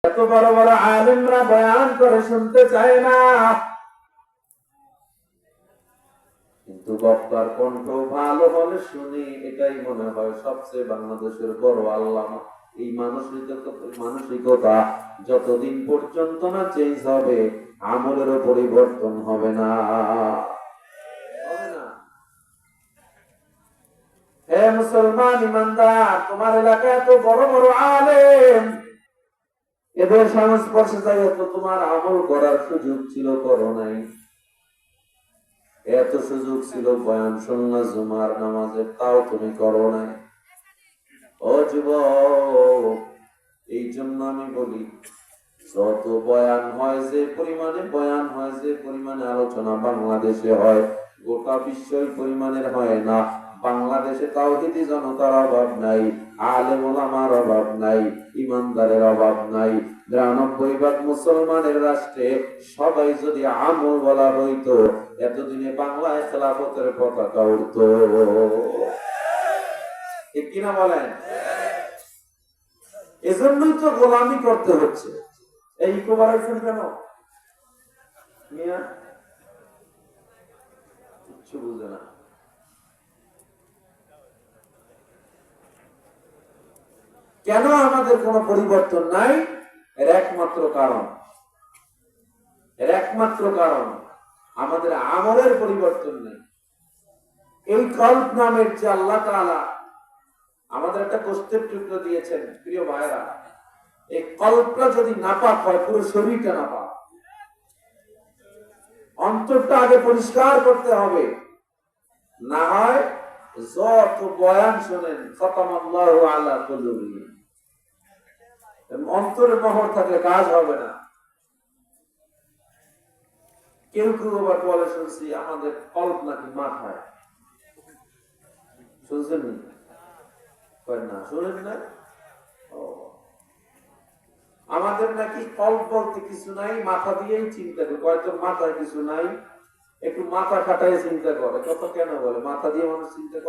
এত বড় বড় আলেমরা বয়ান করে শুনতে চায় না, কিন্তু বক্তার কণ্ঠ ভালো হলে শুনি, এটাই মনে হয় সবচেয়ে বাংলাদেশের বড় আল্লামা। এই মানসিকতা যতদিন পর্যন্ত না চেঞ্জ হবে, আমলেরও পরিবর্তন হবে না। হে মুসলমান ইমানদার, তোমার এলাকায় এত বড় বড় আলেম, এদের সংস্পর্শে যাই তো তোমার আমল করার সুযোগ ছিল, করো নাই। এত সুযোগ ছিল বয়ান শুনলা জুমার নামাজের, তাও তুমি করো নাই। ও যুবক, এই জন্য আমি বলি, যত বয়ান হয়, যে পরিমাণে বয়ান হয়, যে পরিমাণে আলোচনা বাংলাদেশে হয়, গোটা বিশ্বই পরিমাণের হয় না। বাংলাদেশে তাওহীদি জনতার অভাব নাই, আলেম ওলামার অভাব নাই, ইমানদারের অভাব নাই। ৯২ ভাগ মুসলমানের রাষ্ট্রে সবাই যদি আমল বলা হইতো, এতদিনে বাংলায় খেলাফতের পতাকা উঠতো। ঠিক কিনা বলেন? এজন্যই তো গোলামি করতে হচ্ছে। এই ইকোবার আছেন কেন মিয়া? কিছু বুঝে না। কেন আমাদের কোনো পরিবর্তন নাই? এর একমাত্র কারণ আমাদের আমলের পরিবর্তন নেই। এই কল্প নামের যে আল্লাহ তাআলা আমাদের একটা কষ্টের টুকরো দিয়েছেন, প্রিয় ভাইরা, এই কল্পটা যদি নাপাক হয়, পুরো শরীরটা নাপাক। অন্তরটা আগে পরিষ্কার করতে হবে, না হয় যত বয়ান শোনেন, খতামাল্লাহু আলা কুলুবিহিম, অন্তরে মোহর থাকলে কাজ হবে না। কেউ কেউ আবার বলে, শুনছি আমাদের কল্প নাকি মাথায়। শুনছেন না? শুনেন না? আমাদের নাকি কল্প বলতে কিছু নাই, মাথা দিয়েই চিন্তা করে। হয়তো মাথায় কিছু নাই, একটু মাথা খাটাই চিন্তা করে। কত কেন বলে মাথা দিয়ে মানুষ চিন্তা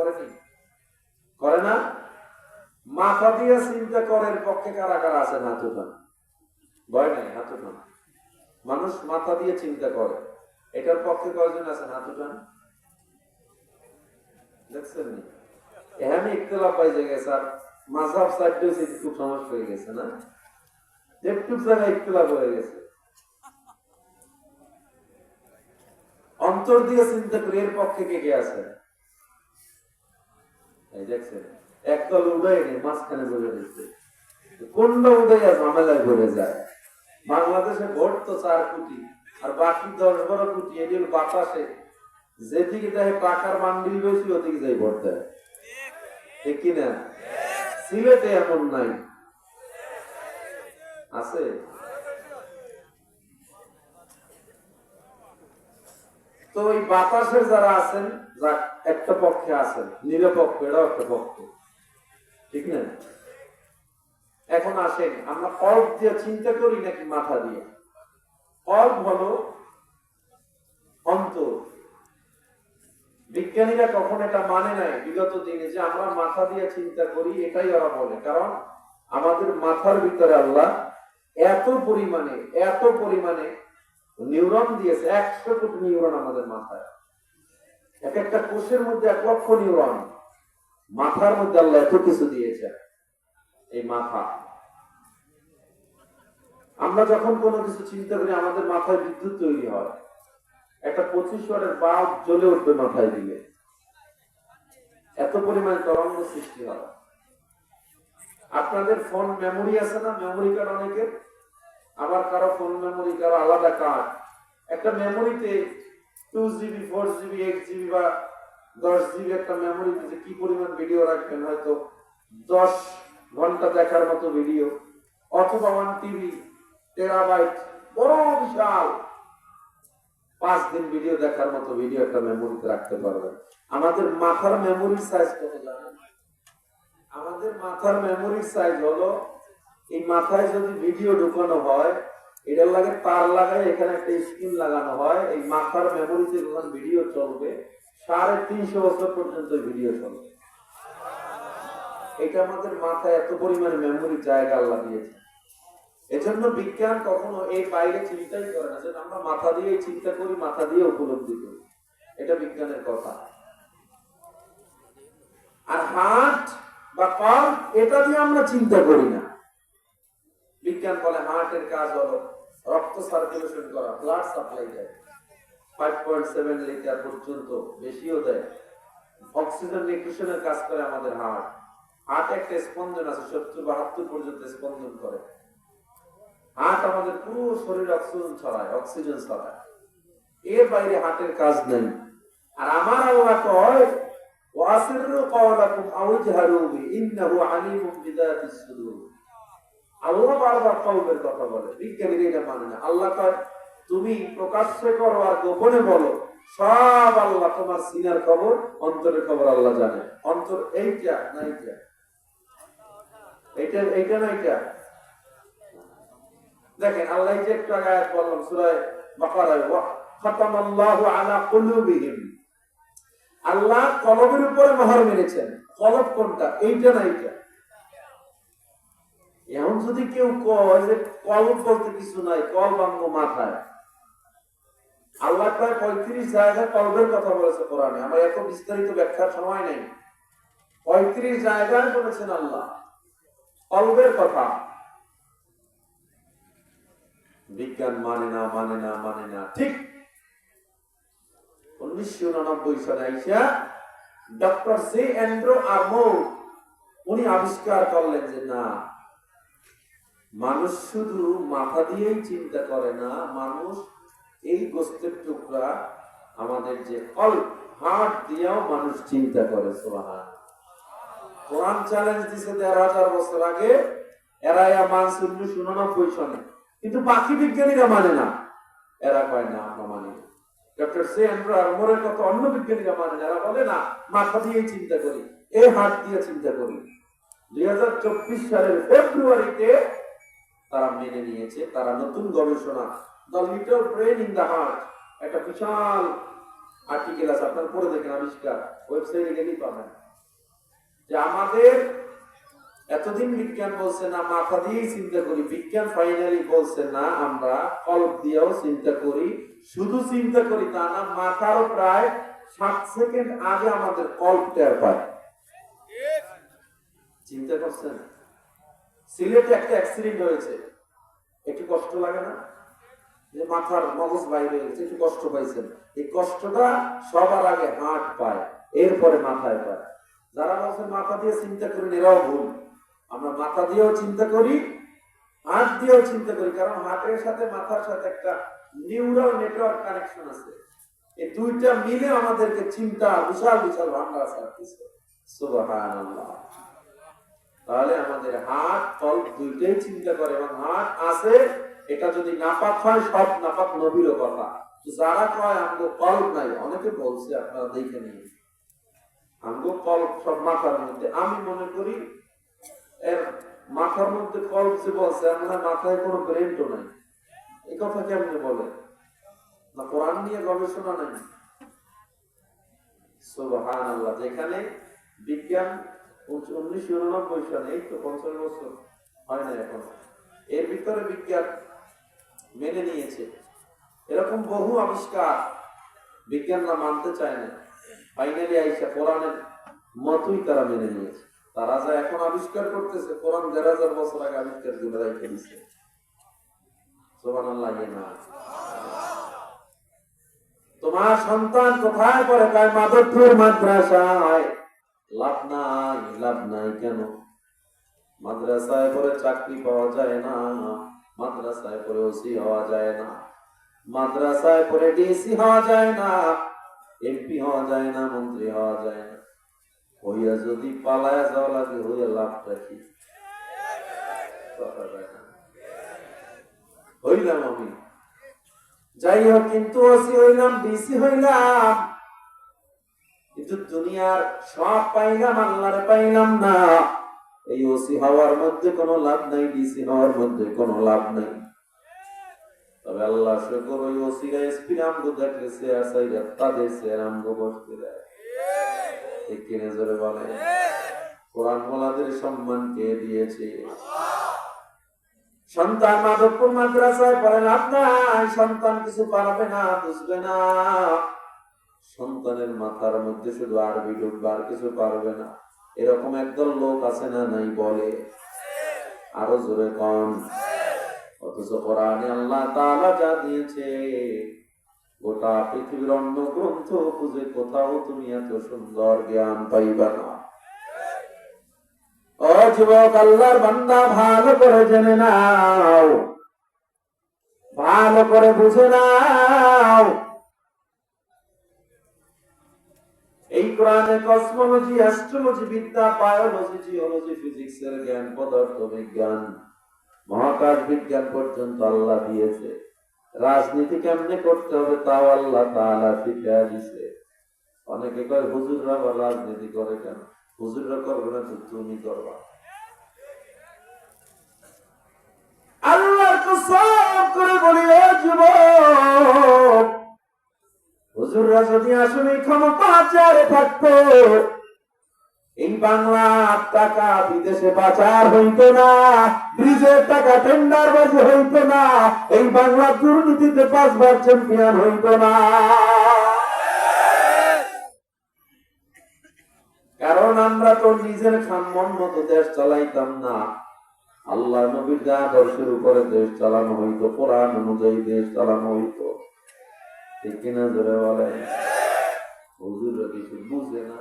করে না? মাথা দিয়ে চিন্তা করার পক্ষে কারা কারা আছেন? হাত উঠান। ভয় নাই, হাত উঠান। মানুষ মাথা দিয়ে চিন্তা করে, এটার পক্ষে কয়জন আছেন? হাত উঠান। দেখছেন নি? এখানে ইখতিলাফ পাইছে গেছে, আর মাযহাব সাইডেও খুব সমস্যা হয়ে গেছে না? একটু জায়গায় ইখতিলাফ হয়ে গেছে। অন্তর দিয়ে চিন্তা করে এর পক্ষে কে আছে? এই দেখছেন, একদল উদয় নেই, মাঝখানে বলে দিচ্ছে। কোনটা উদয় ঝামেলায় ভরে যায়। বাংলাদেশে ভোট তো 4 কোটি, আর বাকি 10-12 কোটি এদের বাতাসে যেদিকে যায় টাকার বান্ডিল বেশি, ওদিকে যাই ভোট দেয়। ঠিক কিনা? সিলেটে এমন নাই, আছে? তো ওই বাতাসের যারা আছেন, একটা পক্ষে আছেন, নিরপেক্ষ, এটাও একটা পক্ষ। ঠিক না? এখন আসেন, আমরা কল্প দিয়ে চিন্তা করি নাকি মাথা দিয়ে? কল্প হলো অন্তর। বিজ্ঞানীরা কখন এটা মানে নাই বিগত দিনে যে আমরা মাথা দিয়ে চিন্তা করি, এটাই ওরা বলে। কারণ আমাদের মাথার ভিতরে আল্লাহ এত পরিমাণে নিউরন দিয়েছে। 100 কোটি নিউরন আমাদের মাথায়। এক একটা কোষের মধ্যে 1 লক্ষ নিউরন। মাথার মধ্যে আল্লাহ এত কিছু দিয়েছে। এই মাথা, আমরা যখন কোনো কিছু চিন্তা করি, আমাদের মাথায় বিদ্যুৎ তৈরি হয়। একটা 25 ওয়াটের বাল্ব জ্বলে উঠবে মাথায় দিলে, এত পরিমাণে তরঙ্গ সৃষ্টি হয়। আপনাদের ফোন মেমোরি আছে না? মেমোরি কার্ড অনেকের, আবার কারো ফোন মেমোরি, কারো আলাদা কার্ড। একটা মেমোরিতে 2GB, 4GB, 8GB বা 10GB একটা মেমোরিতে যে কি পরিমাণ ভিডিও রাখবেন, হয়তো 10 ঘন্টা দেখার মতো ভিডিও, অথবা 1 TB টেরাবাইট, বড় বিশাল 5 দিন ভিডিও দেখার মতো ভিডিও একটা মেমোরিতে রাখতে পারবেন। আমাদের মাথার মেমোরির সাইজ কত জানেন? আমাদের মাথার মেমোরির সাইজ হলো, এই মাথায় যদি ভিডিও ঢুকানো হয়, এটার লাগে তার লাগায়, এখানে একটা স্ক্রিন লাগানো হয়। এই মাথার মেমোরিতে যখন ভিডিও চলবে, 350 বছর পর্যন্ত ভিডিও চলবে। এটা আমাদের মাথায় এত পরিমাণে মেমোরি জায়গা আল্লাহ দিয়েছে। এজন্য বিজ্ঞান কখনো এর বাইরে চিন্তাই করে না, যে আমরা মাথা দিয়ে চিন্তা করি, মাথা দিয়ে উপলব্ধি করি, এটা বিজ্ঞানের কথা। আর হার্ট বা কল্প, এটা দিয়ে আমরা চিন্তা করি না। বিজ্ঞান বলে হার্টের কাজ হলো রক্ত সার্কুলেশন করা, ব্লাড সাপ্লাই দেয় 5.7 লিটার পর্যন্ত, বেশিও দেয়। অক্সিজেন নিউট্রিশনের কাজ করে আমাদের হার্ট। হার্ট একটা স্পন্দন আছে, 70-72 পর্যন্ত স্পন্দন করে। হার্ট আমাদের পুরো শরীরে অক্সিজেন ছড়ায়। এর বাইরে হার্টের কাজ নেই। আর আমার আল্লাহ কয় ওয়াসিরু কওলাকুম আও জাহারু বি ইন্নাহু আলিমুম বিযাতিস সুদূর। আল্লাহ বারবার কওলের কথা বলে, বিজ্ঞানীরা এটা মানে না। আল্লাহ কয় তুমি প্রকাশ্যে করো আর গোপনে বলো, সব আল্লাহ, তোমার সিনার খবর, অন্তরের খবর আল্লাহ জানে। অন্তর এইটা না এইটা, এইটা না এইটা। দেখেন আল্লাহ যে একটা আয়াত বললাম সূরা বাকারায়, ওয়া খাতামাল্লাহু আলা কুলুবিহিম, আল্লাহ কলবের উপরে মোহর মেরেছেন। কলব কোনটা? এইটা না এইটা। এখন যদি কেউ কয় যে কলব বলতে কিছু নাই, কলব আঙ্গ মাথায়, আল্লাহ প্রায় 35 জায়গায় কলবের কথা বলেছে কোরআনে। আমার এত বিস্তারিত ব্যাখ্যার সময় নেই। 35 জায়গায় বলেছেন আল্লাহ কলবের কথা। বিজ্ঞান মানে না। ঠিক 1989 সালে আইসা ডক্টর সি অ্যান্ড্রু আর্মো উনি আবিষ্কার করলেন যে না, মানুষ শুধু মাথা দিয়েই চিন্তা করে না, মানুষ এই গোস্তের টুকরা আমাদের যে হার্ট দিয়েও মানুষ চিন্তা করে। সুবহানাল্লাহ। কোরআন চ্যালেঞ্জ দিছে 13,000 বছর আগে, এরা মানছে 1989 সালে, কিন্তু বাকি বিজ্ঞানীরা মানে না। এরা কয় না আমরা মানি না। ডক্টর সি অ্যান্ড্রু আর্মোরের কথা অন্য বিজ্ঞানীরা মানে না। এরা বলে না, মাথা দিয়েই চিন্তা করি, এই হার্ট দিয়ে চিন্তা করি। 2024 সালের ফেব্রুয়ারিতে তারা মেনে নিয়েছে। তারা নতুন গবেষণা the little brain in the heart, একটা বিশাল আর্টিকেল আছে, আপনারা পড়ে দেখেন, আবিষ্কার, ওয়েবসাইটে গেলেই পাবেন। যে আমাদের এতদিন বিজ্ঞান বলছে না মাথা দিয়েই চিন্তা করি, বিজ্ঞান ফাইনালি বলছে না, আমরা কল্প দিয়েও চিন্তা করি। শুধু চিন্তা করি তা না, মাথারও প্রায় 7 সেকেন্ড আগে আমাদের কল্প টের পায়। চিন্তা করছেন? সিলেটে একটা অ্যাক্সিডেন্ট হয়েছে, একটু কষ্ট লাগে না? যে মাথার মগজ বাইরে হয়েছে, একটু কষ্ট পাইছেন। এই কষ্টটা সবার আগে হার্ট পায়, এরপরে মাথায় পায়। যারা বলছে মাথা দিয়ে চিন্তা করেন, এরাও ভুল। আমরা মাথা দিয়েও চিন্তা করি, হার্ট দিয়েও চিন্তা করি, কারণ হার্টের সাথে মাথার সাথে একটা নিউরাল নেটওয়ার্ক কানেকশন আছে। এই দুইটা মিলে আমাদেরকে চিন্তা বিশাল বিশাল ভান্ডার আছে। সুবহানাল্লাহ। তাহলে আমাদের হার্ট কল্প দুইটাই চিন্তা করে, এবং হার্ট আছে, এটা যদি নাপাক হয়, সব নাপাক নবীর কথা। যারা কয় আমগো কল্প নাই, অনেকে বলছে, আপনারা দেখে নিন, আমগো কল্প সব মাথার মধ্যে। আমি মনে করি এর মাথার মধ্যে কল্প যে বলছে, আমরা মাথায় কোনো ব্রেন তো নাই। এই কথা কেমনে বলে? না কোরআন নিয়ে গবেষণা নাই? সুবহানাল্লাহ। যেখানে বিজ্ঞান 1989 সালে, এই তো 50 বছর হয় না এখন, এর ভিতরে বিজ্ঞান মেনে নিয়েছে। এরকম বহু আবিষ্কার বিজ্ঞানরা মানতে চায় না, ফাইনালি আইসা কোরআনের মতই তারা মেনে নিয়েছে। তারা যা এখন আবিষ্কার করতেছে, কোরআন 1,500 বছর আগে আবিষ্কার করে রেখে দিয়েছে। সুবহানাল্লাহ। না, তোমার সন্তান কোথায় পড়ে? কয় মাদরপুর মাদ্রাসায়। লাভ নাই কেন? মাদ্রাসায় পড়ে চাকরি পাওয়া যায় না, মাদ্রাসায় পড়ে ওসি হওয়া যায় না, মাদ্রাসায় পড়ে ডিসি হওয়া যায় না, এমপি হওয়া যায় না, মন্ত্রী হওয়া যায় না। হইয়া যদি পালায়া যাওয়া লাগে, হইয়া লাভটা কি? হইলাম আমি, যাই হোক, কিন্তু ওসি হইলাম, ডিসি হইলাম, কিন্তু দুনিয়ার সব পাইলাম, আল্লাহরে পাইলাম না। এই ওসি হওয়ার মধ্যে কোনো লাভ নাই, ডিসি হওয়ার মধ্যে কোনো লাভ নাই। তবে আল্লাহ শুকর, ওই ওসিরা এসপির আমগো দেখলে চেয়ার চাইরা তাদের চেয়ার আমগো বসতে দেয়। ঠিক কিনে জোরে বলে? কোরআন ওয়ালাদের সম্মান কে দিয়েছে? সন্তান মাধবপুর মাদ্রাসায় পড়ে লাভ নাই, সন্তান কিছু পারবে না, বুঝবে না। সন্তানের মাথার মধ্যে শুধু আরবি ঢুকবে, আর কিছু পারবে না। এরকম একদল লোক আছে না নাই? বলে আরো জোরে কম। অথচ কোরআনে আল্লাহ তাআলা যা দিয়েছে, গোটা পৃথিবীর অন্য গ্রন্থ খুঁজে কোথাও তুমি এত সুন্দর জ্ঞান পাইবা না। ও যুবক, আল্লাহর বান্দা, ভালো করে জেনে নাও, ভালো করে বুঝে নাও, এই কোরআনে কসমোলজি, অ্যাস্ট্রোলজি বিদ্যা, বায়োলজি, জিওলজি, ফিজিক্সের জ্ঞান, পদার্থ বিজ্ঞান, মহাকাশ বিজ্ঞান পর্যন্ত আল্লাহ দিয়েছে। রাজনীতি কেমনে করতে হবে তাও আল্লাহ তাআলা শিখিয়ে দিয়েছে। অনেকে কয় হুজুররা আবার রাজনীতি করে কেন? হুজুররা করবে না তো তুমি করবা। আল্লাহর কসম করে বলি, ও যুবক, হুজুররা যদি আসলে ক্ষমতা চারে থাকতো, এই বাংলার টাকা বিদেশে পাচার হইতো না, ব্রিজের টাকা টেন্ডার বাজি হইতো না, এই বাংলা দুর্নীতিতে 5 বার চ্যাম্পিয়ন হইতো না। কারণ আমরা তো নিজের খামমন মতো দেশ চালাইতাম না, আল্লাহ নবীর আদর্শের উপরে দেশ চালানো হইতো, কোরআন অনুযায়ী দেশ চালানো হইতো। ঠিক কিনা জোরে বলেন? হুজুররা কিছু বুঝে না।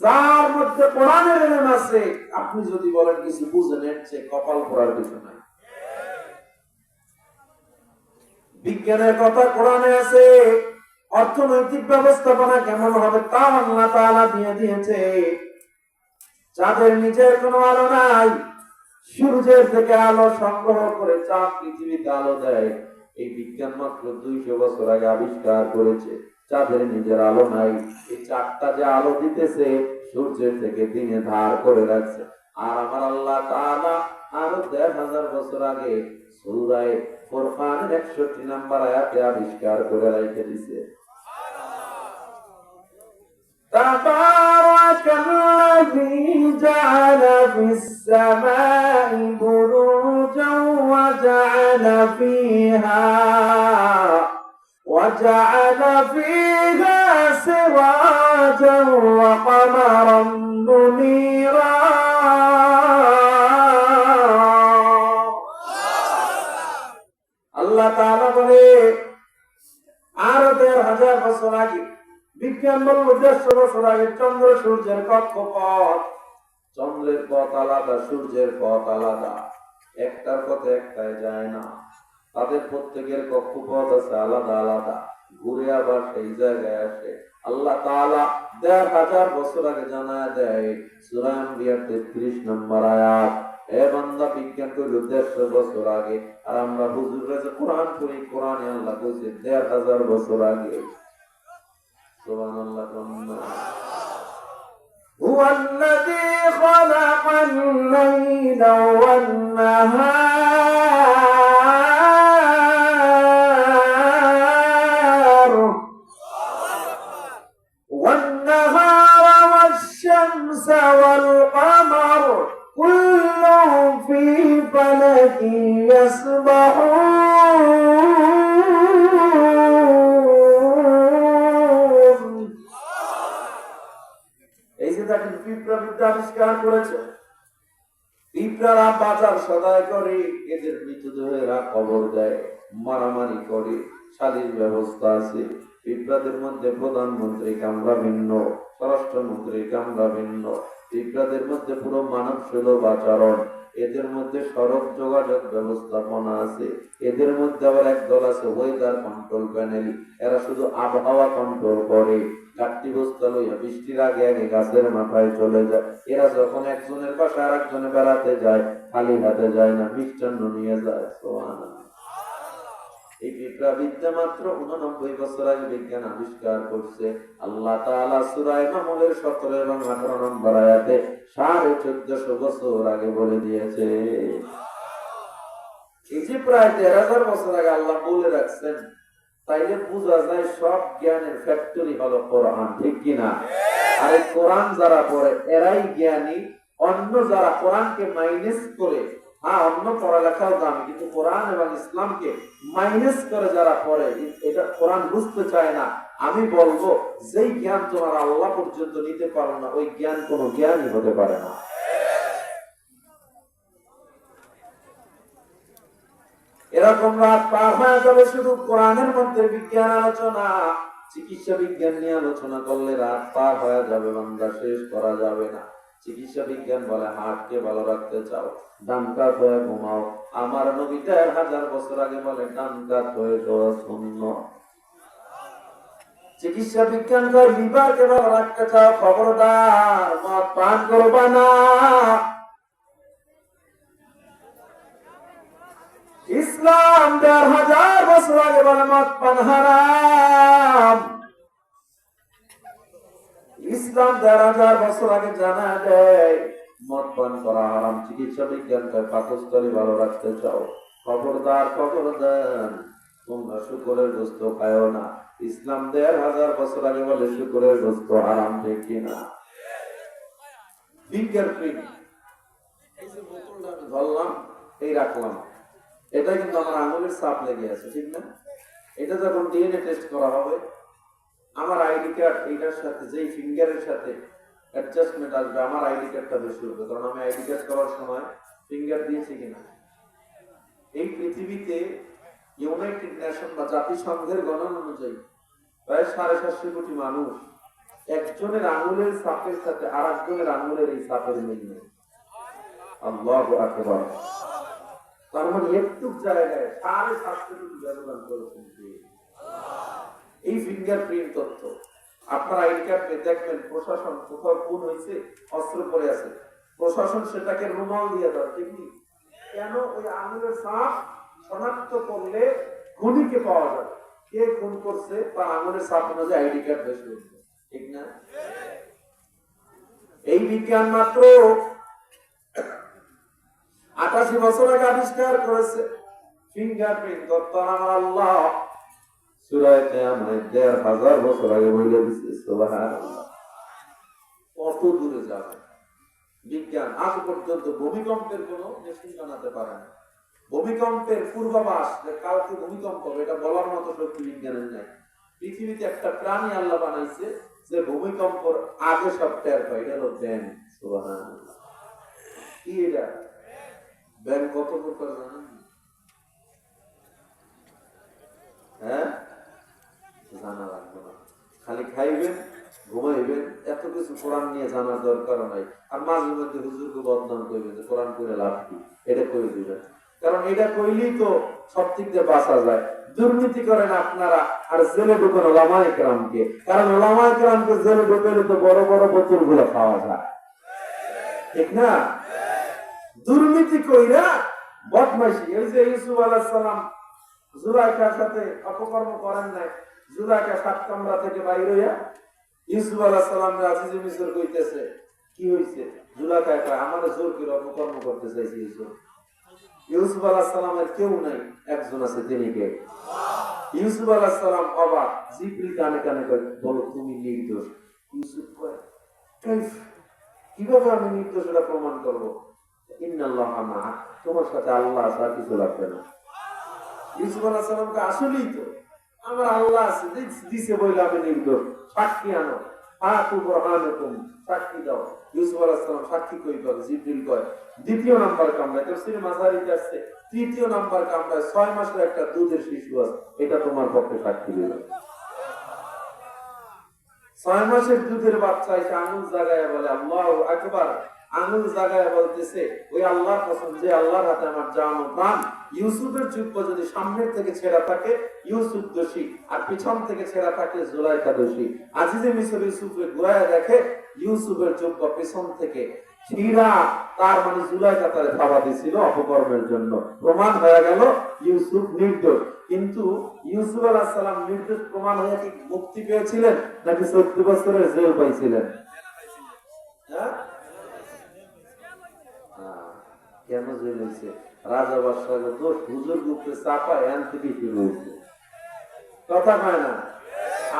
যার মধ্যে কোরআনের ইলম আছে, আপনি যদি বলেন কিছু বুঝেন, এর চেয়ে কপাল পড়ার কিছু নাই। বিজ্ঞানের কথা কোরআনে আছে, অর্থনৈতিক ব্যবস্থাপনা কেমন হবে তা আল্লাহ তাআলা দিয়ে দিয়েছে। চাঁদের নিচে কোনো আলো নাই, সূর্যের থেকে আলো সংগ্রহ করে চাঁদ পৃথিবীতে আলো দেয়। এই বিজ্ঞান মাত্র 200 বছর আগে আবিষ্কার করেছে। চাঁদের নিজের আলো নাই, এই চাঁদটা যে আলো দিতেছে সূর্যের থেকে দিনে ধার করে রাখছে। আর আমার আল্লাহ তাআলা আরো 1000 বছর আগে সূরা ফুরকানের 61 নম্বর আয়াতে আবিষ্কার করে রেখে দিয়েছে। تبارك الذي جعل في السماء بروجا وجعل فيها سراجا وقمرا منيرا আল্লাহ তাআলা বলে, আরো 1000 বছর আগে বিজ্ঞান বলল 150 বছর আগে চন্দ্র সূর্যের কক্ষপথ, চন্দ্রের পথ আলাদা, সূর্যের পথ আলাদা, একটার পথে একটাই যায় না, তাদের প্রত্যেকের কক্ষপথ আছে আলাদা আলাদা, ঘুরে আবার সেই জায়গায় আসে। আল্লাহ তাআলা 1000 বছর আগে জানায় দেয় সূরা আম্বিয়া 33 নম্বর আয়াত। এ বান্দা, বিজ্ঞান কইল 150 বছর আগে, আর আমরা হুজুররা যে কোরআন পড়ি, কোরআনে আল্লাহ কইছে 1000 বছর আগে। সুবহানাল্লাহ। هو الذي خلق الليل والنهار والشمس والقمر كل في فلك يسبحون। এই যে দেখেন, পিঁপড়া বিদ্যা আবিষ্কার করেছে। পিঁপড়ারা বাজার সদাই করে, এদের মৃতদেহেরা কবর দেয়, মারামারি করে, সালিশ ব্যবস্থা আছে। পিঁপড়াদের মধ্যে প্রধানমন্ত্রী কামরা ভিন্ন, স্বরাষ্ট্রমন্ত্রী কামরা ভিন্ন। পিঁপড়াদের মধ্যে পুরো মানব সুলভ আচরণ, এদের মধ্যে সড়ক যোগাযোগ ব্যবস্থাপনা আছে। এদের মধ্যে আবার একদল আছে ওয়েদার কন্ট্রোল প্যানেল, এরা শুধু আবহাওয়া কন্ট্রোল করে। কাটতি বস্তা লইয়া বৃষ্টির আগে আগে গাছের মাথায় চলে যায়। এরা যখন একজনের পাশে আর একজনে বেড়াতে যায়, খালি হাতে যায় না, মিষ্টান্ন নিয়ে যায়। সুবহানাল্লাহ। এই পিঁপড়া বিদ্যা মাত্র 89 বছর আগে বিজ্ঞান আবিষ্কার করছে। আল্লাহ তাআলা সূরা নামলের 17 এবং 18 নম্বর আয়াতে 1450 বছর আগে বলে দিয়েছে। এই যে প্রায় 13000 বছর আগে আল্লাহ বলে রাখছেন, তাইলে বোঝা যায় সব জ্ঞানের ফ্যাক্টরি হলো কোরআন। ঠিক কিনা? আর এই কোরআন যারা পড়ে এরাই জ্ঞানী। অন্য যারা কোরআনকে মাইনাস করে হ্যাঁ, অন্য পড়ালেখাও দামি, কিন্তু কোরআন এবং ইসলামকে মাইনাস করে যারা পড়ে, এটা কোরআন বুঝতে চায় না, আমি বলবো যেই জ্ঞান তোমার আল্লাহ পর্যন্ত নিতে পারো না, ওই জ্ঞান কোনো জ্ঞানই হতে পারে না। এরকম রাত পার হয়ে যাবে শুধু কোরআনের মধ্যে বিজ্ঞান আলোচনা, চিকিৎসা বিজ্ঞান নিয়ে আলোচনা করলে রাত পার হয়ে যাবে, বান্দা শেষ করা যাবে না। চিকিৎসা বিজ্ঞান বলে হার্টকে ভালো রাখতে চাও, ডান কাত হয়ে ঘুমাও। আমার নবী 1000 বছর আগে বলে ডান কাত হয়ে শোয়া সুন্নাত। চিকিৎসা বিজ্ঞান কয় লিভারকে ভালো রাখতে চাও, খবরদার মদ পান করবা না। ইসলাম 1000 বছর আগে বলে মদ পান হারাম। ইসলাম 1000 বছর আগে জানা দেয় মদ পান করা হারাম। চিকিৎসা বিজ্ঞান পাকস্থলী ভালো রাখতে চাও, খবরদার খবরদার তোমরা শুকরের গোস্ত খাও না। ইসলাম 1000 বছর আগে বলে শুকরের গোস্ত হারাম, ঠিক কিনা? ফিঙ্গারপ্রিন্ট, এই যে বোতলটা আমি ধরলাম, এই রাখলাম, এটা কিন্তু আমার আঙুলের ছাপ লেগে আছে, ঠিক না? এটা যখন ডিএনএ টেস্ট করা হবে, আমার আইডি কার্ড এটার সাথে, যেই ফিঙ্গারের সাথে অ্যাডজাস্টমেন্ট আসবে, আমার আইডি কার্ডটা বেশি হবে, কারণ আমি আইডি কার্ড করার সময় ফিঙ্গার দিয়েছি কিনা। এই পৃথিবীতে ইউনাইটেড নেশন বা জাতিসংঘের গণনা অনুযায়ী প্রায় 750 কোটি মানুষ, একজনের আঙুলের ছাপের সাথে আর একজনের আঙুলের এই ছাপের মিল নেই। আল্লাহু আকবার। তার মানে একটু জায়গায় 750 কোটি ব্যবধান করেছেন এই ফিঙ্গারপ্রিন্ট তথ্য। আপনার আইডি কার্ড দেখবেন প্রশাসন কোথাও খুন হয়েছে, অস্ত্র পরে আছে, প্রশাসন সেটাকে রুমাল দিয়ে দেয়, ঠিক নেই? কেন? ওই আঙুলের ছাপ শনাক্ত করলে খুনিকে পাওয়া যাবে, কে খুন করছে তার আঙুলের ছাপ অনুযায়ী আইডি কার্ড বেশি হচ্ছে, ঠিক না? এই বিজ্ঞান মাত্র 88 বছর আগে আবিষ্কার করেছে ফিঙ্গারপ্রিন্ট তত্ত্ব। আমার আল্লাহ সূরা কিয়ামত 1000 বছর আগে বলে দিয়েছে। সুবহানাল্লাহ, কত দূরে যাবে বিজ্ঞান! আজ পর্যন্ত ভূমিকম্পের কোনো মেশিন বানাতে পারে না। ভূমিকম্পের পূর্বাভাস যে কালকে ভূমিকম্প হবে, এটা বলার মতো শক্তি বিজ্ঞানের নাই। পৃথিবীতে একটা প্রাণী আল্লাহ বানাইছে যে ভূমিকম্পর আগে সব টের পায়, এটা হলো ব্যাঙ। সুবহানাল্লাহ, কি এটা? ব্যাঙ কত প্রকার জানেন? হ্যাঁ, জানা লাগবে না, খালি খাইবেন, ঘুমাইবেন, এত কিছু কোরআন নিয়ে জানার দরকার নাই। আর মাঝে মধ্যে হুজুরকে বদনাম করবেন যে কোরআন করে লাভ কি, এটা করে দিবেন, কারণ এটা কইলেই তো সব দিক দিয়ে বাঁচা যায়। দুর্নীতি করেন আপনারা আর জেলে ঢুকেন ওলামায়ে কেরামকে, কারণ ওলামায়ে কেরামকে জেলে ঢুকেলে তো বড় বড় বোতল গুলো খাওয়া যায়, ঠিক না? দুর্নীতি কইরা বদমাইশি। এই যে ইউসুফ আলাইহিস সালাম জুলাইখার সাথে অপকর্ম করেন নাই, জুলাইখা 7 কামরা থেকে বাইরে হইয়া ইউসুফ আলাইহিস সালাম আজিজে মিসর কইতেছে, কি হইছে? জুলাইখা কয় আমারে জোর করে অপকর্ম করতে চাইছে ইউসুফ। ইউসুফ আলাইহিস সালামের কেউ নাই, একজন আছে, তিনি কে? ইউসুফ আলাইহিস সালাম অবাক, জিবরিল কানে কানে কয় বলো তুমি নির্দোষ। ইউসুফ কয় কাইফ, কিভাবে আমি নির্দোষ এটা প্রমাণ করব? ইন্নাল্লাহা মা'আ, তোমার সাথে আল্লাহ আছে, আর কিছু লাগবে না। ইউসুফ আলাইহিস সালামকে আসলেই তো আমার আল্লাহ আছে, দিছে বইলে আমি নির্দোষ, সাক্ষী আনো, আতু বুরহানাকুম, সাক্ষী দাও। ইউসুফ আলাইহিস সালাম সাক্ষী কই পাবে? জিবরিল কয় দ্বিতীয় নাম্বার কামরায়, তাফসীরে মাজারিতে আছে তৃতীয় নাম্বার কামরায় 6 মাসের একটা দুধের শিশু আছে, এটা তোমার পক্ষে সাক্ষী দেবে। 6 মাসের দুধের বাচ্চা এসে আঙুল জাগায় বলে আল্লাহু আকবার, আঙুল জাগায় বলতেছে ওই আল্লাহর কসম যে আল্লাহর হাতে আমার জান ও প্রাণ, ইউসুফের জুব্বা যদি সামনের থেকে ছেঁড়া থাকে ইউসুফ দোষী, আর পিছন থেকে ছেঁড়া থাকে জুলাইখা দোষী। আজিজে মিসর ইউসুফকে ঘুরায় দেখে ইউসুফের জুব্বা পিছন থেকে ছিঁড়া, তার মানে জুলাইখা তারে থাবা দিছিল অপকর্মের জন্য। প্রমাণ হয়ে গেল ইউসুফ নির্দোষ। কিন্তু ইউসুফ আলাইহিস সালাম নির্দোষ প্রমাণ হয়ে কি মুক্তি পেয়েছিলেন নাকি 14 বছরের জেল পাইছিলেন? হ্যাঁ, কেন জেল হয়েছে? রাজা বাদশাহ দোষ হুজুর গুপ্তে চাপা এন থেকে শুরু হয়েছে। কথা কয় না,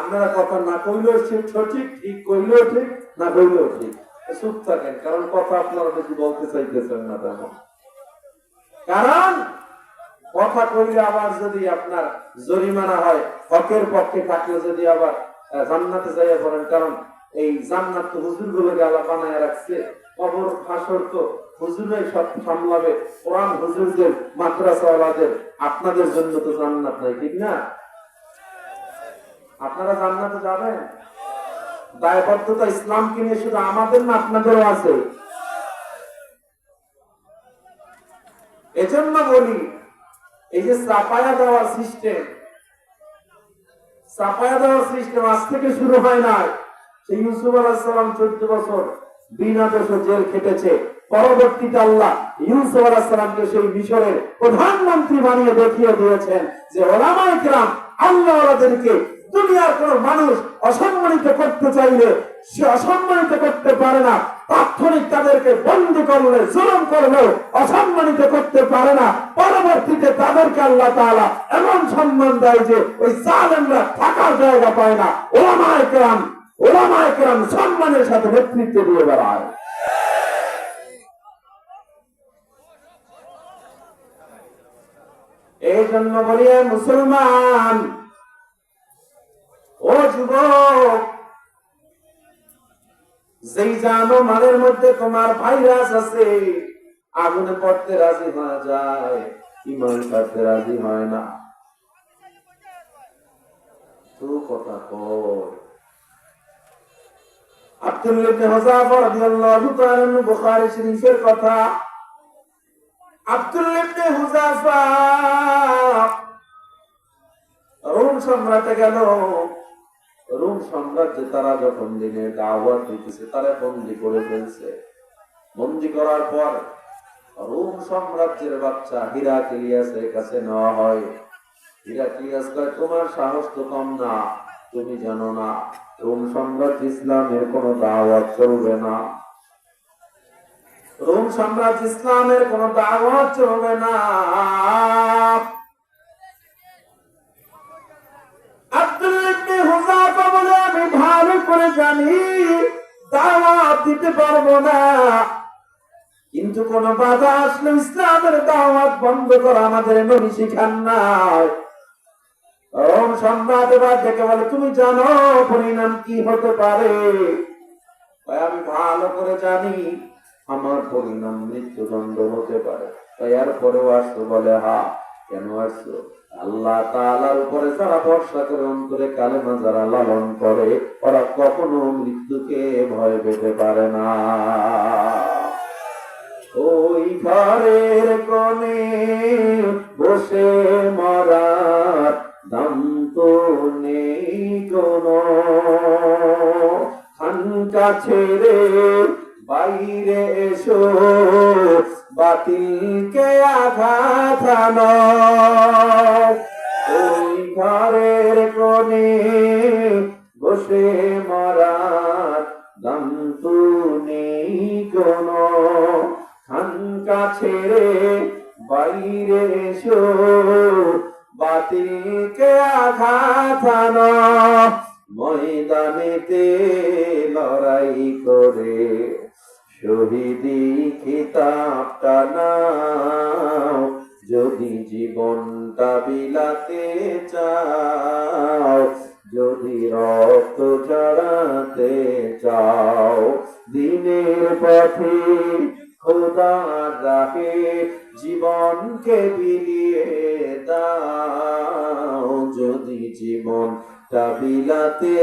আপনারা কথা না কইলেও সঠিক, ঠিক কইলেও ঠিক, না কইলেও ঠিক, চুপ থাকেন, কারণ কথা আপনারা বেশি বলতে চাইতেছেন না। তেমন কারণ কথা কইলে আবার যদি আপনার জরিমানা হয়, হকের পক্ষে থাকলে যদি আবার জান্নাতে যাইয়া পড়েন। কারণ এই জান্নাত তো হুজুর গুলোকে আল্লাহ বানায় রাখছে, কবর হাসর তো হুজুরাই সব সামলাবে, কোরআন হুজুরদের, মাদ্রাসাওয়ালাদের। আপনাদের জন্য তো জান্নাত নাই, ঠিক না? আপনারা জান্নাতে যাবেন? দায়বদ্ধতা ইসলামকে নিয়ে শুধু আমাদের না, আপনাদেরও আছে। এজন্য বলি, এই যে চাপায়া দেওয়ার সিস্টেম, চাপায়া দেওয়ার সিস্টেম আজ থেকে শুরু হয় না। সেই ইউসুফ আলাইহিস সালাম 14 বছর বিনা দোষে জেল খেটেছে। পরবর্তীতে আল্লাহ ইউসুফ আলাইহিস সালামকে সেই মিশরের প্রধানমন্ত্রী বানিয়ে দেখিয়ে দিয়েছেন যে উলামায়ে কিরাম আল্লাহওয়ালাদেরকে দুনিয়ার কোন মানুষ অসম্মানিত করতে চাইলে সে অসম্মানিত করতে পারে না। তাৎক্ষণিক তাদেরকে বন্দী করলে, জুলুম করলে অসম্মানিত করতে পারে না। পরবর্তীতে তাদেরকে আল্লাহ তাআলা এমন সম্মান দেয় যে ওই জালেমরা থাকার জায়গা পায় না। ওলামায়ে কেরাম সম্মানের সাথে নেতৃত্ব দিয়ে বেড়ায়। এই জন্য বলি মুসলমান, ও যুবক, যেই জানো মানের মধ্যে তোমার ভাইরাস আছে, আগুনে পড়তে রাজি হয়ে যায়, ইমান ছাড়তে রাজি হয় না। তো কথা কর। আব্দুল্লাহ ইবনে হুযাফা রাদিয়াল্লাহু তাআলা বুখারী শরীফের কথা। আব্দুল্লাহ ইবনে হুযাফা রোম সম্রাটে গেল। রোম সাম্রাজ্যে তারা যখন দিনে দাওয়াত দিতেছে, তারা বন্দী করে ফেলছে। বন্দী করার পর রোম সাম্রাজ্যের বাচ্চা হিরাক্লিয়াসের কাছে নেওয়া হয়। হিরাক্লিয়াস কয়, তোমার সাহস তো কম না, তুমি জানো না রোম সাম্রাজ্য ইসলামের কোন দাওয়াত চলবে না। রোম সাম্রাজ্য ইসলামের কোন দাওয়াত চলবে না। আব্দুল্লাহ ইবনে হুযাফা বলে, আমি ভালো করে জানি দাওয়াত দিতে পারবো না, কিন্তু কোন বাধা আসলে ইসলামের দাওয়াত বন্ধ করা আমাদের নবী শিখান নাই। রোম সম্রাট এবার দেখে বলে, তুমি জানো পরিণাম কি হতে পারে? আমি ভালো করে জানি আমার পরিণাম মৃত্যুদণ্ড হতে পারে। তাই এরপরেও আসতো? বলে, হ্যাঁ। কেন আসছো? আল্লাহ তাআলার উপরে যারা ভরসা করে, অন্তরে কালেমা যারা লালন করে, ওরা কখনো মৃত্যুকে ভয় পেতে পারে না। ওই ঘরের কোণে বসে মরার দাম তো নেই কোনো, খানকা ছেড়ে বাইরে এসো, বাতিলকে আঘাত হানো। ওই ঘরের কোণে বসে মরার দাম তো নেই কোনো, খানকা ছেড়ে বাইরে এসো, বাতিলকে আঘাত হানো। ময়দানেতে লড়াই করে শহীদি খিতাবটা নাও, যদি জীবনটা বিলাতে চাও, যদি রক্ত ঝরাতে চাও, দিনের পথে খোদার রাহে জীবনকে বিলিয়ে দাও, যদি জীবনটা বিলাতে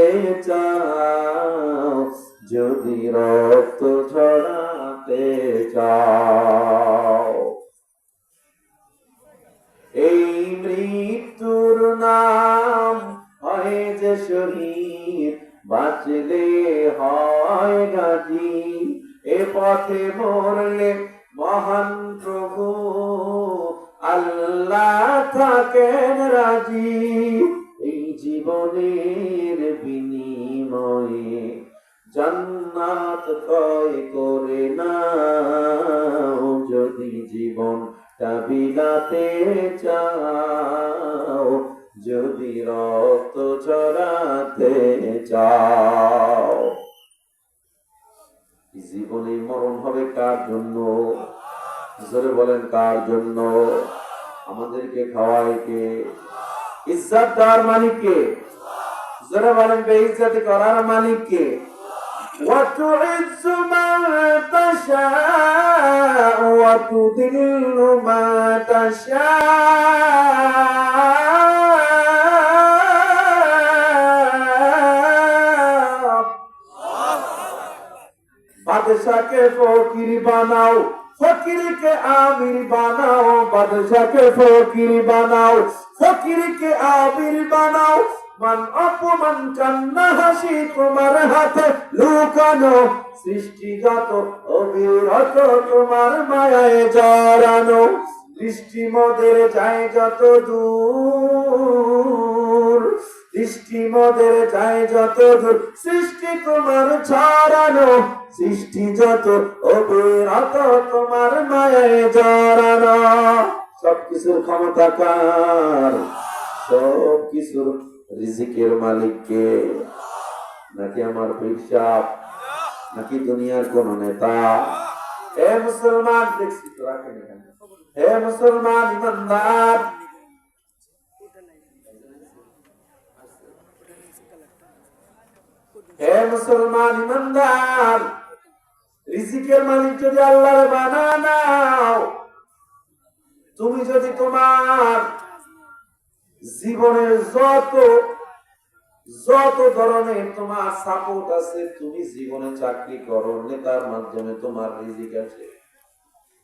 চাও, যদি রক্ত ঝরাতে চাও। এই মৃত্যুর নাম হয় যে শহীদ, বাঁচলে হয় গাজী, এ পথে মরলে মহান প্রভু আল্লাহ থাকেন রাজি। এই জীবনের বিনিময়ে জান্নাত ক্রয় করে নাও, যদি জীবনটা বিলাতে চাও, যদি রক্ত ঝরাতে চাও। জীবনে মরণ হবে কার জন্য? জোরে বলেন কার জন্য? আমাদেরকে খাওয়ায় কে? ইজ্জত দেওয়ার মালিক কে? জোরে বলেন বেইজ্জতি করার মালিক কে? وَتُعِزُّ مَن تَشَاءُ وَتُذِلُّ مَن تَشَاءُ বাদশাকে ফকির বানাও, ফকিরকে আমির বানাও, বাদশাকে ফকির বানাও, ফকিরকে আমির বানাও। মান অপমান কান্না হাসি তোমার হাতে লুকানো, সৃষ্টিগত অবিরত তোমার মায়ায় জড়ানো। দৃষ্টি মোদের যায় যত দূর, দৃষ্টি মোদের যায় যত দূর, সৃষ্টি তোমার ছড়ানো, সৃষ্টি যত অবিরত তোমার মায়ায় জড়ানো। সবকিছুর ক্ষমতা কার? সব কিছুর রিজিকের মালিক কে? নাকি আমার পিসাব, নাকি দুনিয়ার কোন নেতা? হে মুসলমান, দেখছি তো রাখেন এখানে। হে মুসলমান ইমানদার, হে মুসলমান ইমানদার, রিজিকের মালিক যদি আল্লাহর বানাও, তুমি যদি তোমার জীবনের যত ধরনের তোমার সাপোর্ট আছে, তুমি জীবনে চাকরি করো, নেতার মাধ্যমে তোমার রিজিক আসে।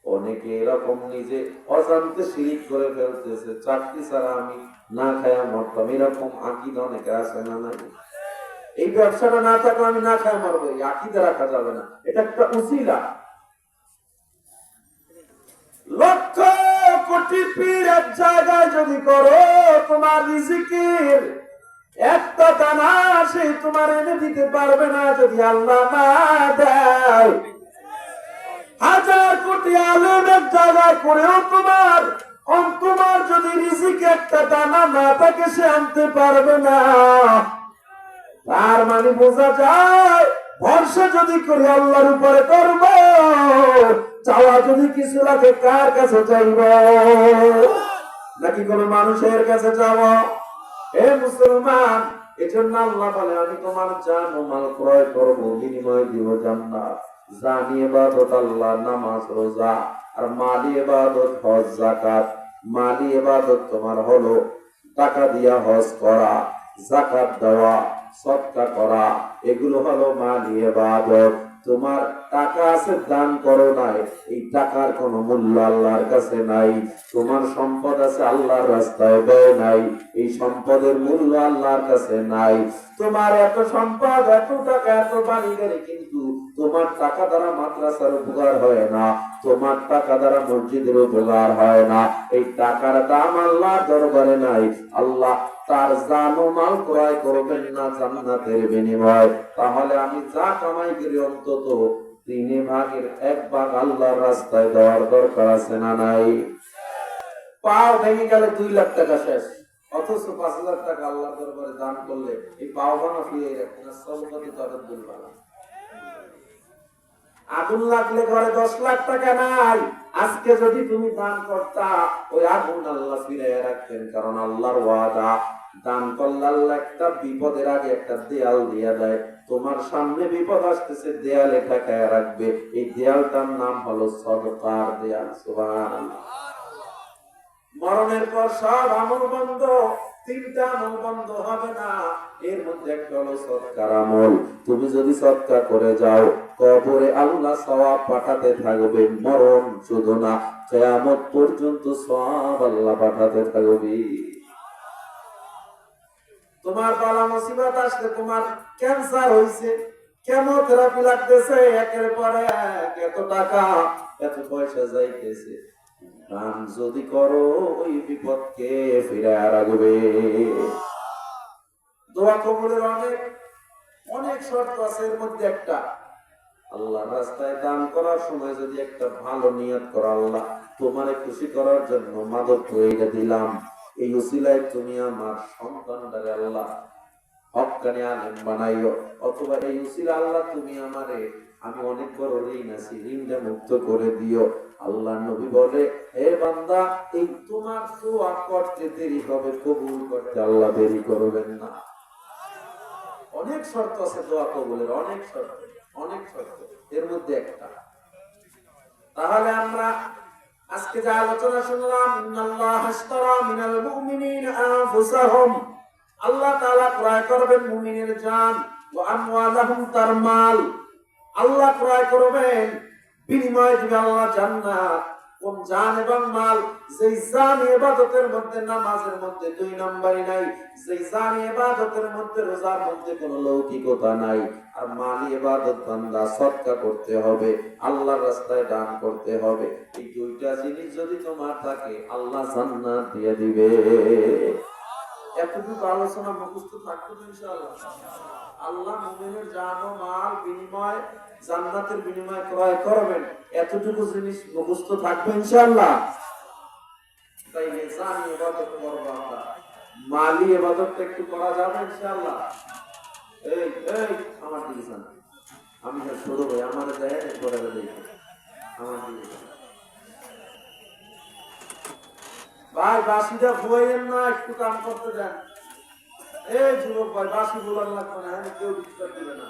অনেকে এরকম নিজে অজান্তে শিরিক করে ফেলতেছে, চাকরি ছাড়া আমি না খায়া মরতাম, এরকম আকীদা অনেকে আছে না? নাই? এই ব্যবসাটা না থাকলে আমি না খায়া মরবো, এই আকীদা রাখা যাবে না। এটা একটা উসিলা। লক্ষ কোটি পীর এক জায়গায় যদি করো, তোমার রিজিকের একটা দানা সে তোমার এনে দিতে পারবে না যদি আল্লাহ না দেয়। হাজার কোটি আলেম এক জায়গায় করেও তোমার যদি রিজিকে একটা দানা না থাকে, সে আনতে পারবে না। তার মানে বোঝা যায়, ভরসা যদি করি আল্লাহর উপরে করব, চাওয়া যদি কিছু লাগে কার কাছে চাইব? নাকি কোন মানুষের কাছে যাব? হে মুসলমান, এজন্য আল্লাহ বলে আমি তোমার জান ও মাল ক্রয় করব, বিনিময় দিব জান্নাত। জানি ইবাদত আল্লাহ, নামাজ রোজা, আর মালি ইবাদত হজ যাকাত। মালি ইবাদত তোমার হলো টাকা দিয়া হজ করা, যাকাত দেওয়া, সদকা করা, এগুলো হলো মালি ইবাদত। তোমার টাকা আছে, দান করো নাই, এই টাকার কোনো মূল্য আল্লাহর কাছে নাই। তোমার সম্পদ আছে, আল্লাহর রাস্তায় দেয় নাই, এই সম্পদের মূল্য আল্লাহর কাছে নাই। তোমার এত সম্পদ, এত টাকা, এত বাড়ি গাড়ি, কিন্তু তোমার টাকা দ্বারা মাদ্রাসার উপকার হয় না, তোমার টাকা দ্বারা মসজিদের উপকার হয় না। এই টাকার দাম আল্লাহর দরবারে নাই। আল্লাহ তার জান ও মাল ক্রয় করবেন না জান্নাতের বিনিময়। তাহলে আমি যা কামাই করি অন্তত 3/1 আল্লাহর রাস্তায় দেওয়ার দরকার আছে না নাই? পাও ভেঙে গেলে 2 লাখ টাকা শেষ, অথচ 5,000 টাকা আল্লাহর দরবারে দান করলে এই পাও ভাঙা ফিরে রাখে না। সবকটি তাদের দুর্বলা। আগুন লাগলে ঘরে 10 লাখ টাকা নাই, আজকে যদি তুমি দান করতা, ওই আগুন আল্লাহ ফিরে রাখতেন। কারণ আল্লাহর ওয়াদা, দান করলে আল্লাহ একটা বিপদের আগে একটা দেয়াল দিয়ে দেয়। তোমার সামনে বিপদ আসতেছে, দেয়ালে ঠেকায় রাখবে। এই দেয়ালটার নাম হলো সদকার দেয়াল। সুবহানাল্লাহ। মরণের পর সব আমল বন্ধ, 3টা আমল বন্ধ হবে না। এর মধ্যে একটা হলো সদকার আমল। তুমি যদি সদকা করে যাও, কবরে আল্লাহ সওয়াব পাঠাতে থাকবে। মরণ শুধু না, কিয়ামত পর্যন্ত সওয়াব আল্লাহ পাঠাতে থাকবে। তোমার বালা মুসিবত আসলে, তোমার ক্যান্সার হইছে, কেমোথেরাপি লাগতেছে, একের পর এক, এত টাকা এত পয়সা যাইতেছে, দান যদি করো ওই বিপদকে ফিরে রাখবে। দোয়া কবুলের অনেক শর্ত আছে, এর মধ্যে একটা, আল্লাহর রাস্তায় দান করার সময় যদি একটা ভালো নিয়ত করো, আল্লাহ তোমারে খুশি করার জন্য মাদক তৈরি দিলাম, এই উসিলায় তুমি আমার সন্তানটারে আল্লাহ হক্কানি আলেম বানাইও। অথবা এই উসিলা আল্লাহ তুমি আমারে, আমি অনেক বড় ঋণ আছি, ঋণটা মুক্ত করে দিও। আল্লাহ নবী বলে, হে বান্দা, এই তোমার দোয়া করতে দেরি হবে, কবুল করতে আল্লাহ দেরি করবেন না। অনেক শর্ত আছে দোয়া কবুলের, অনেক শর্ত, অনেক শর্ত, এর মধ্যে একটা। তাহলে আমরা আজকে যে আলোচনা শুনলাম, ইন্নাল্লাহ আশতারা মিনাল মুমিনিনা আনফুসাহুম, আল্লাহ তাআলা ক্রয় করবেন মুমিনের জান, ওয়া আমওয়ালাহুম, তার মাল আল্লাহ ক্রয় করবেন, বিনিময়ে দিবে আল্লাহ জান্নাত। কোন জান এবং মাল? যেই জান ইবাদতের মধ্যে, নামাজের মধ্যে 2 নম্বরই নাই, যেই জান ইবাদতের মধ্যে, রোজার মধ্যে কোনো লৌকিকতা নাই, আর মাল ইবাদত, বান্দা সদকা করতে হবে, আল্লাহর রাস্তায় দান করতে হবে। এই দুইটা জিনিস যদি তোমার থাকে, আল্লাহ জান্নাত দিয়ে দিবে। এতটুকু আলোচনা মুখস্থ থাকবে ইনশাআল্লাহ। আল্লাহ মুমিনের জান ও মাল বিনিময়, জান্নাতের বিনিময় ক্রয় করবেন, এতটুকু জিনিস মুখস্থ থাকবে ইনশাআল্লাহ। তাইলে জান ইবাদত করব আমরা, মালি ইবাদতটা একটু করা যাবে ইনশাআল্লাহ। এই এই আমার দিকে জান, আমি যা শুরু ভাই আমার দেখে করে দেখে আমার দিকে ভাই, বাসিটা ফুয়াইয়েন না, একটু কাম করতে দেন। এই যুবক ভাই, বাসি বলার লাগবে না, কেউ ডিস্টার্ব দিবে না।